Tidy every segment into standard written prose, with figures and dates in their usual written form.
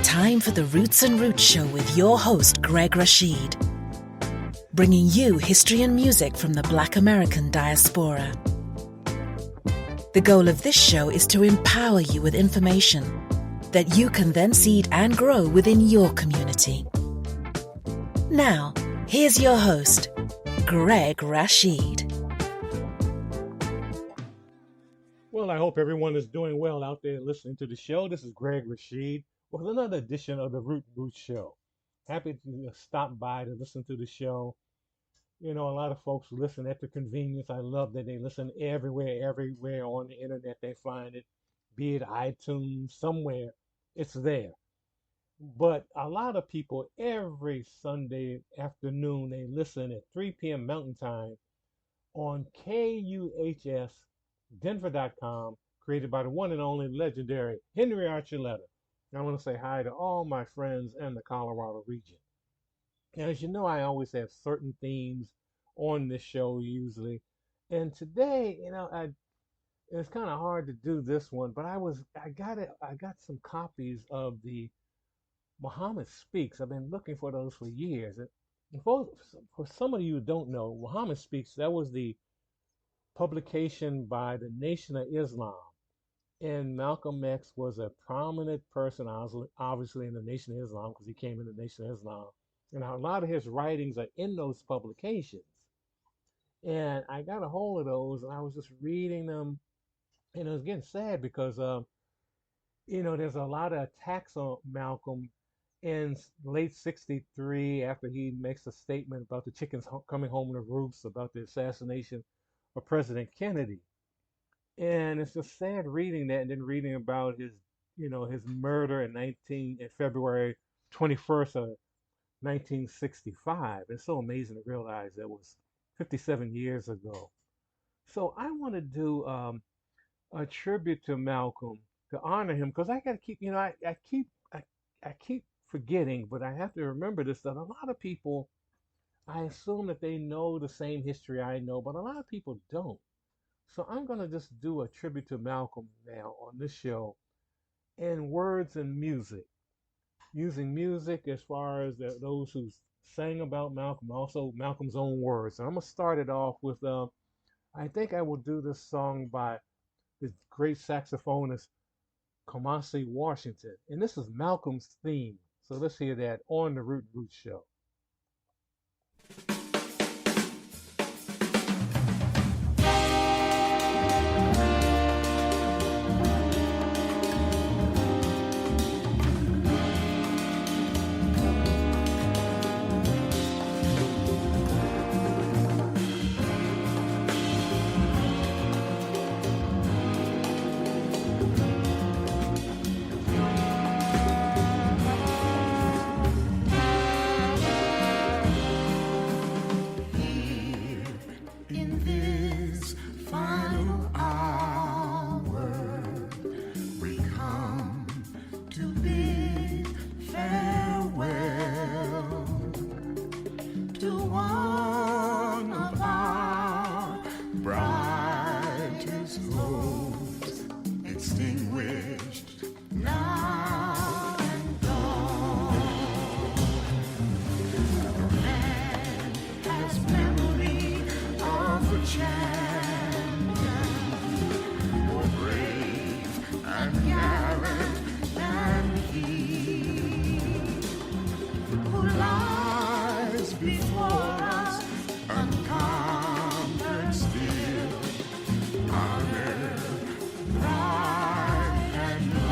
Time for the Roots and Roots Show with your host, Greg Rashid. Bringing you history and music from the Black American diaspora. The goal of this show is to empower you with information that you can then seed and grow within your community. Now, here's your host, Greg Rashid. Well, I hope everyone is doing well out there listening to the show. This is Greg Rashid with another edition of the Root Roots Show. Happy to stop by to listen to the show. You know, a lot of folks listen at their convenience. I love that they listen everywhere on the internet they find it, be it iTunes, somewhere, it's there. But a lot of people every Sunday afternoon, they listen at 3 p.m. Mountain Time on KUHSdenver.com, created by the one and only legendary Henry Archuleta. I want to say hi to all my friends in the Colorado region. And as you know, I always have certain themes on this show usually. And today, it's kind of hard to do this one, but I got some copies of the Muhammad Speaks. I've been looking for those for years. And for some of you who don't know, Muhammad Speaks, that was the publication by the Nation of Islam. And Malcolm X was a prominent person, obviously, in the Nation of Islam, because he came in the Nation of Islam. And a lot of his writings are in those publications. And I got a hold of those, and I was just reading them. And it was getting sad because, there's a lot of attacks on Malcolm in late 63 after he makes a statement about the chickens coming home to roost, about the assassination of President Kennedy. And it's just sad reading that, and then reading about his murder in February 21st of 1965. It's so amazing to realize that was 57 years ago. So I want to do a tribute to Malcolm to honor him, because I got to keep, I keep forgetting, but I have to remember this, that a lot of people, I assume that they know the same history I know, but a lot of people don't. So I'm going to just do a tribute to Malcolm now on this show in words and music, using music as far as those who sang about Malcolm, also Malcolm's own words. And I'm going to start it off with, I think I will do this song by the great saxophonist Kamasi Washington. And this is Malcolm's theme. So let's hear that on the Root Roots Show. Honor, pride, and love.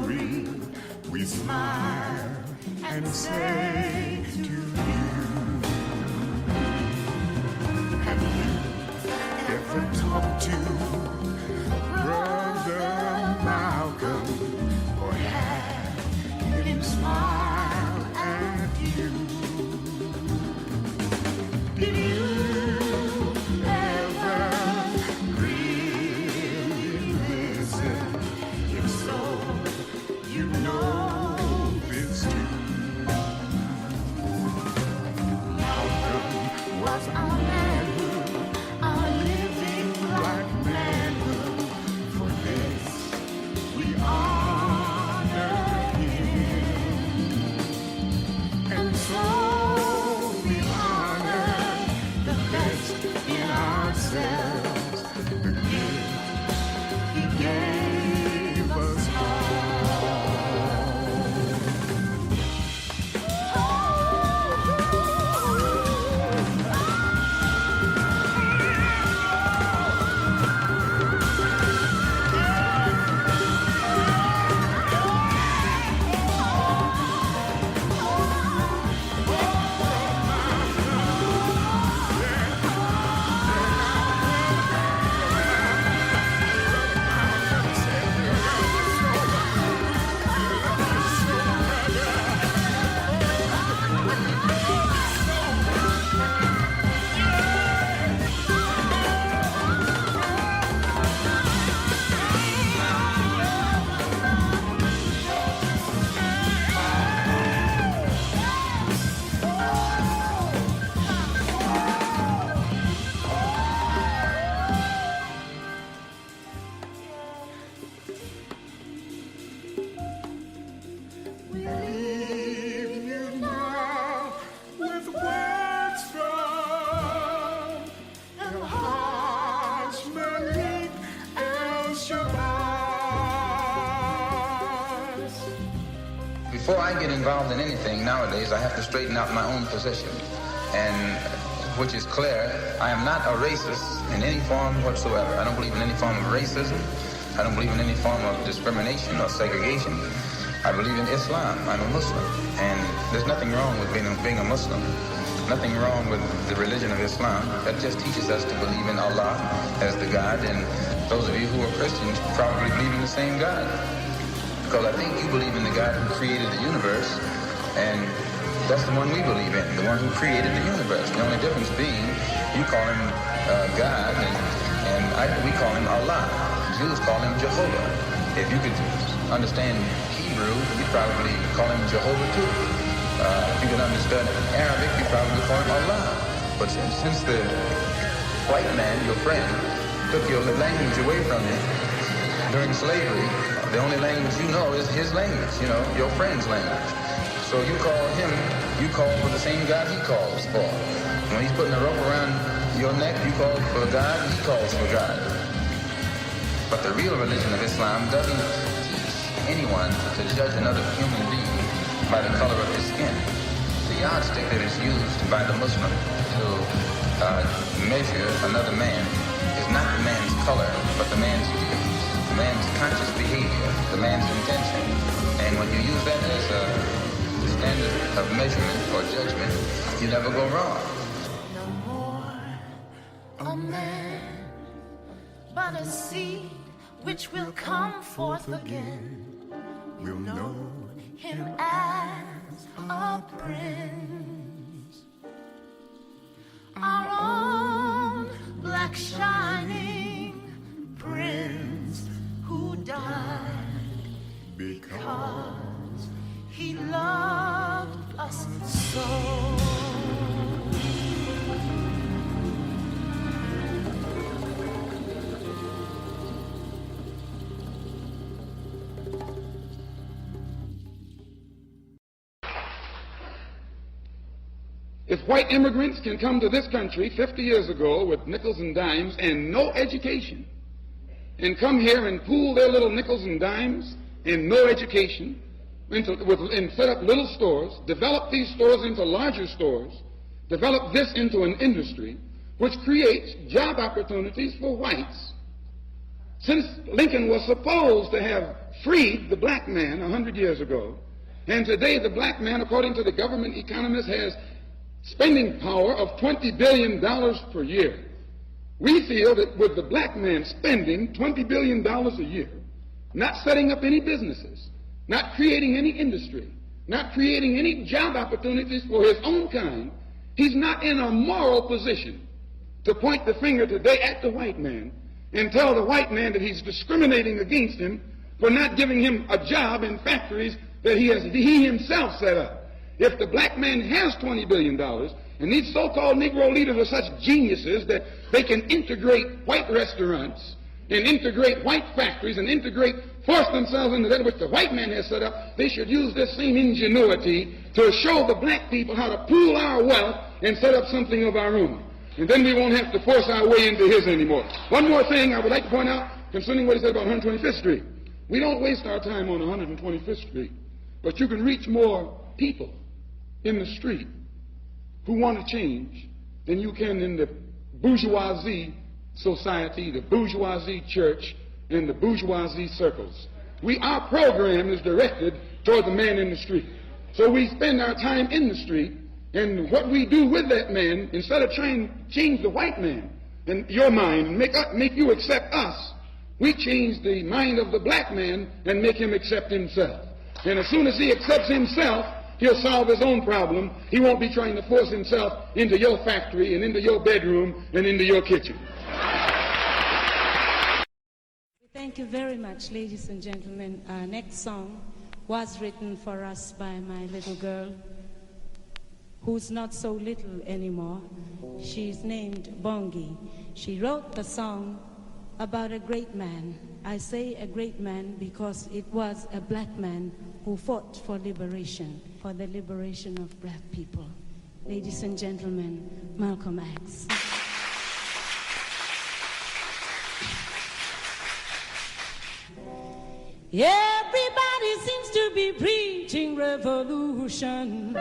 glory, we smile and say to you, have you ever talked to Brother Malcolm, or had him smile at you? Did you ever really listen? If so, you know this too. Malcolm was our manhood, our living black manhood. For this we honor him, and so we honor the best in ourselves, the gift he gave us Before I get involved in anything nowadays, I have to straighten out my own position. And which is clear, I am not a racist in any form whatsoever. I don't believe in any form of racism. I don't believe in any form of discrimination or segregation. I believe in Islam. I'm a Muslim. And there's nothing wrong with being a Muslim. Nothing wrong with the religion of Islam. That just teaches us to believe in Allah as the God. And those of you who are Christians probably believe in the same God. Because I think you believe in the God who created the universe, and that's the one we believe in, the one who created the universe. The only difference being, you call him God, and we call him Allah. Jews call him Jehovah. If you could understand Hebrew, you'd probably call him Jehovah too. If you could understand Arabic, you'd probably call him Allah. But since the white man, your friend, took your language away from you during slavery, the only language you know is his language, your friend's language. So you call for the same God he calls for. When he's putting a rope around your neck, you call for God, he calls for God. But the real religion of Islam doesn't teach anyone to judge another human being by the color of his skin. The yardstick that is used by the Muslim to measure another man is not the man's color, but the man's deeds. The man's conscious behavior, the man's intention. And when you use that as a standard of measurement or judgment, you never go wrong. No more a man, but a seed which will come forth again. We'll know him as a prince. Our own black shining prince, who died because he loved us so. If white immigrants can come to this country 50 years ago with nickels and dimes and no education, and come here and pool their little nickels and dimes and no education, and set up little stores, develop these stores into larger stores, develop this into an industry which creates job opportunities for whites. Since Lincoln was supposed to have freed the black man 100 years ago. And today the black man, according to the government economists, has spending power of $20 billion per year. We feel that with the black man spending $20 billion a year, not setting up any businesses, not creating any industry, not creating any job opportunities for his own kind, he's not in a moral position to point the finger today at the white man and tell the white man that he's discriminating against him for not giving him a job in factories that he himself set up. If the black man has $20 billion, and these so-called Negro leaders are such geniuses that they can integrate white restaurants and integrate white factories and force themselves into that which the white man has set up, they should use this same ingenuity to show the black people how to pool our wealth and set up something of our own. And then we won't have to force our way into his anymore. One more thing I would like to point out concerning what he said about 125th Street. We don't waste our time on 125th Street, but you can reach more people in the street who want to change than you can in the bourgeoisie society, the bourgeoisie church, and the bourgeoisie circles. Our program is directed toward the man in the street. So we spend our time in the street, and what we do with that man, instead of trying to change the white man and your mind and make you accept us, we change the mind of the black man and make him accept himself. And as soon as he accepts himself, he'll solve his own problem. He won't be trying to force himself into your factory and into your bedroom and into your kitchen. Thank you very much, ladies and gentlemen. Our next song was written for us by my little girl, who's not so little anymore. She's named Bongi. She wrote the song about a great man. I say a great man because it was a black man who fought for liberation, for the liberation of black people. Ladies and gentlemen, Malcolm X. Everybody seems to be preaching revolution.